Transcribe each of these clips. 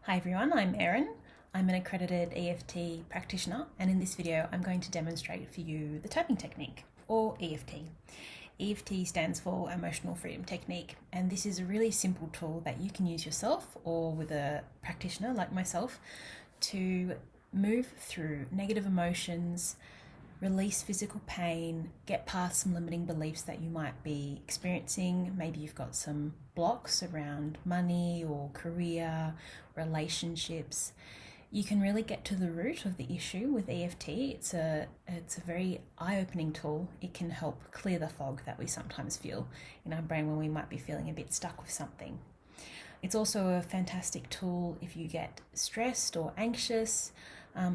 Hi everyone, I'm Erin. I'm an accredited EFT practitioner, and in this video I'm going to demonstrate for you the tapping technique, or EFT. EFT stands for Emotional Freedom Technique, and this is a really simple tool that you can use yourself or with a practitioner like myself to move through negative emotions, release physical pain, get past some limiting beliefs that you might be experiencing. Maybe you've got some blocks around money or career, relationships. You can really get to the root of the issue with EFT. It's a very eye-opening tool. It can help clear the fog that we sometimes feel in our brain when we might be feeling a bit stuck with something. It's also a fantastic tool if you get stressed or anxious.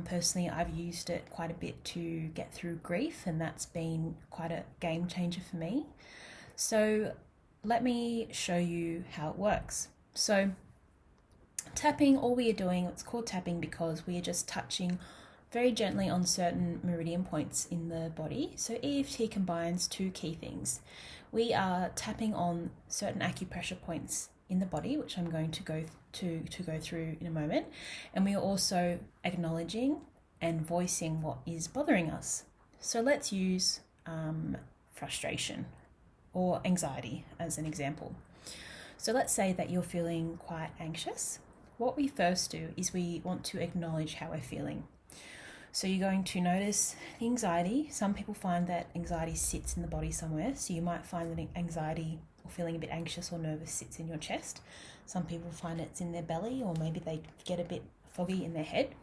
Personally, I've used it quite a bit to get through grief, and that's been quite a game changer for me. So let me show you how it works. So tapping, all we are doing, it's called tapping because we are just touching very gently on certain meridian points in the body. So EFT combines two key things. We are tapping on certain acupressure points in the body, which I'm going to go through in a moment, and we are also acknowledging and voicing what is bothering us. So let's use frustration or anxiety as an example. So let's say that you're feeling quite anxious. What we first do is we want to acknowledge how we're feeling. So you're going to notice the anxiety. Some people find that anxiety sits in the body somewhere. So you might find that anxiety or feeling a bit anxious or nervous sits in your chest. Some people find it's in their belly, or maybe they get a bit foggy in their head.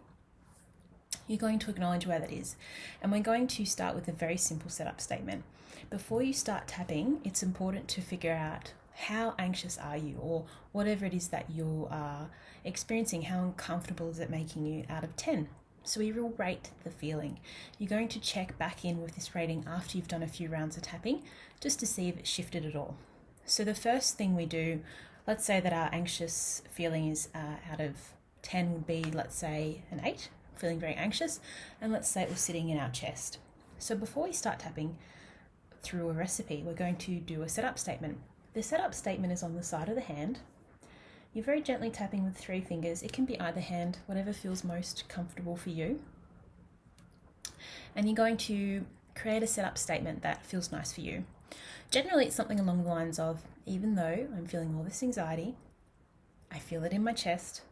You're going to acknowledge where that is. And we're going to start with a very simple setup statement. Before you start tapping, it's important to figure out how anxious are you, or whatever it is that you are experiencing, how uncomfortable is it making you out of 10. So we will rate the feeling. You're going to check back in with this rating after you've done a few rounds of tapping, just to see if it's shifted at all. So the first thing we do, let's say that our anxious feeling is out of 10 would be, let's say, an 8, feeling very anxious, and let's say it was sitting in our chest. So before we start tapping through a recipe, we're going to do a setup statement. The setup statement is on the side of the hand. You're very gently tapping with 3 fingers. It can be either hand, whatever feels most comfortable for you. And you're going to create a setup statement that feels nice for you. Generally, it's something along the lines of, even though I'm feeling all this anxiety, I feel it in my chest,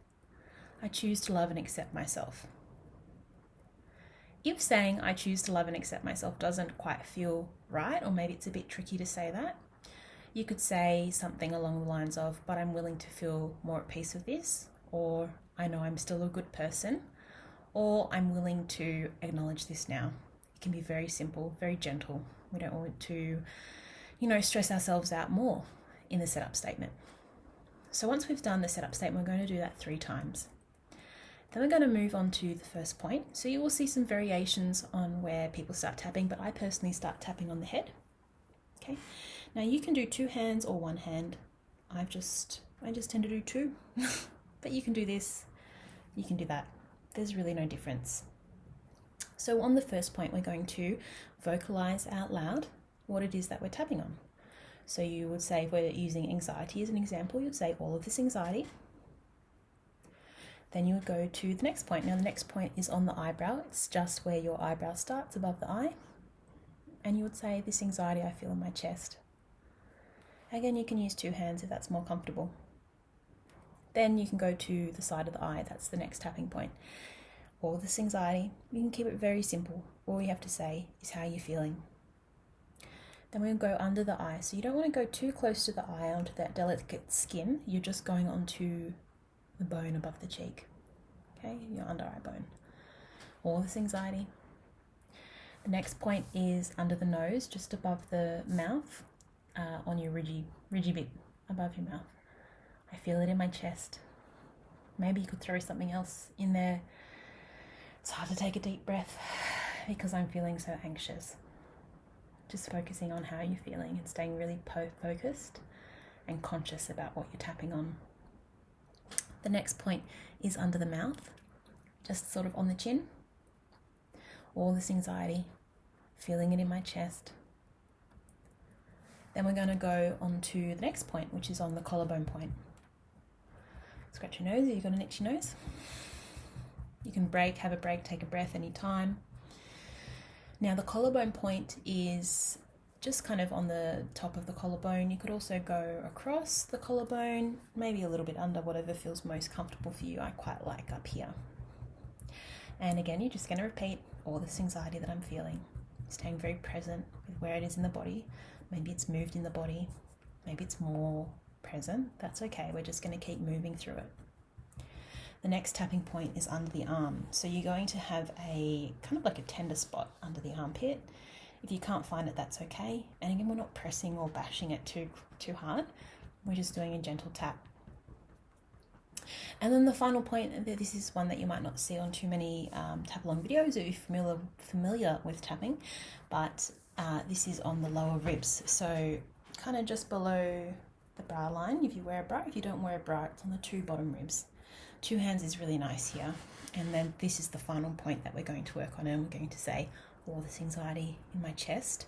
I choose to love and accept myself. If saying I choose to love and accept myself doesn't quite feel right, or maybe it's a bit tricky to say that, you could say something along the lines of, but I'm willing to feel more at peace with this, or I know I'm still a good person, or I'm willing to acknowledge this now. It can be very simple, very gentle. We don't want to, stress ourselves out more in the setup statement. So once we've done the setup statement, we're going to do that 3 times. Then we're going to move on to the first point. So you will see some variations on where people start tapping, but I personally start tapping on the head. Okay. Now you can do 2 hands or 1 hand. I just tend to do 2, but you can do this, you can do that. There's really no difference. So on the first point, we're going to vocalize out loud what it is that we're tapping on. So you would say, if we're using anxiety as an example, you'd say all of this anxiety. Then you would go to the next point. Now the next point is on the eyebrow. It's just where your eyebrow starts above the eye. And you would say, this anxiety I feel in my chest. Again, you can use 2 hands if that's more comfortable. Then you can go to the side of the eye. That's the next tapping point. All this anxiety, you can keep it very simple. All you have to say is how you're feeling. Then we'll go under the eye. So you don't want to go too close to the eye, onto that delicate skin. You're just going onto the bone above the cheek. Okay, your under eye bone. All this anxiety. The next point is under the nose, just above the mouth, on your ridgy bit above your mouth. I feel it in my chest. Maybe you could throw something else in there. It's hard to take a deep breath because I'm feeling so anxious. Just focusing on how you're feeling and staying really focused and conscious about what you're tapping on. The next point is under the mouth, just sort of on the chin. All this anxiety, feeling it in my chest. Then we're going to go on to the next point, which is on the collarbone point. Scratch your nose if you've got an itchy nose. You can have a break, take a breath anytime. Now the collarbone point is just kind of on the top of the collarbone. You could also go across the collarbone, maybe a little bit under, whatever feels most comfortable for you. I quite like up here. And again, you're just going to repeat all this anxiety that I'm feeling, staying very present with where it is in the body. Maybe it's moved in the body, maybe it's more present. That's okay. We're just going to keep moving through it. The next tapping point is under the arm. So you're going to have a kind of like a tender spot under the armpit. If you can't find it, that's okay. And again, we're not pressing or bashing it too hard. We're just doing a gentle tap. And then the final point, this is one that you might not see on too many tap along videos if you're familiar with tapping, but this is on the lower ribs. So kind of just below the bra line. If you wear a bra, if you don't wear a bra, it's on the two bottom ribs. 2 hands is really nice here. And then this is the final point that we're going to work on, and we're going to say, all this anxiety in my chest.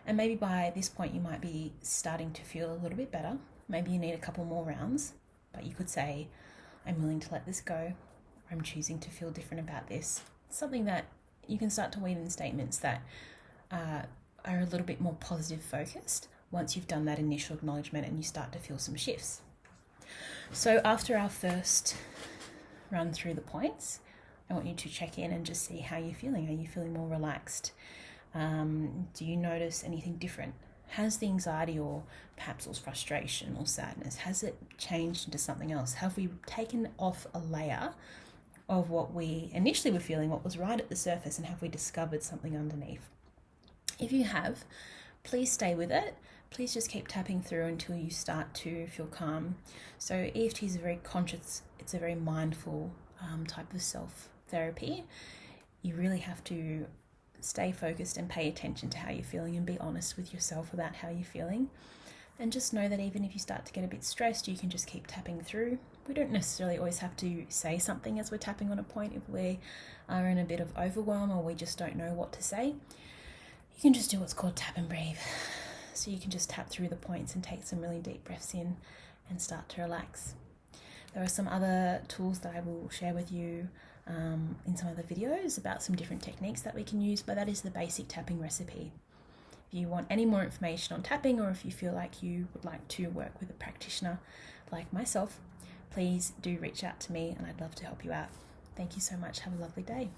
And maybe by this point you might be starting to feel a little bit better. Maybe you need a couple more rounds, but you could say, I'm willing to let this go, or I'm choosing to feel different about this. Something that you can start to weave in statements that are a little bit more positive focused once you've done that initial acknowledgement and you start to feel some shifts. So after our first run through the points, I want you to check in and just see how you're feeling. Are you feeling more relaxed? Do you notice anything different? Has the anxiety or perhaps it was frustration or sadness, has it changed into something else? Have we taken off a layer of what we initially were feeling, what was right at the surface, and have we discovered something underneath? If you have, please stay with it. Please just keep tapping through until you start to feel calm. So EFT is a very conscious, it's a very mindful type of self-therapy. You really have to stay focused and pay attention to how you're feeling and be honest with yourself about how you're feeling. And just know that even if you start to get a bit stressed, you can just keep tapping through. We don't necessarily always have to say something as we're tapping on a point. If we are in a bit of overwhelm or we just don't know what to say, you can just do what's called tap and breathe. So you can just tap through the points and take some really deep breaths in and start to relax. There are some other tools that I will share with you in some other videos about some different techniques that we can use, but that is the basic tapping recipe. If you want any more information on tapping, or if you feel like you would like to work with a practitioner like myself, please do reach out to me and I'd love to help you out. Thank you so much. Have a lovely day.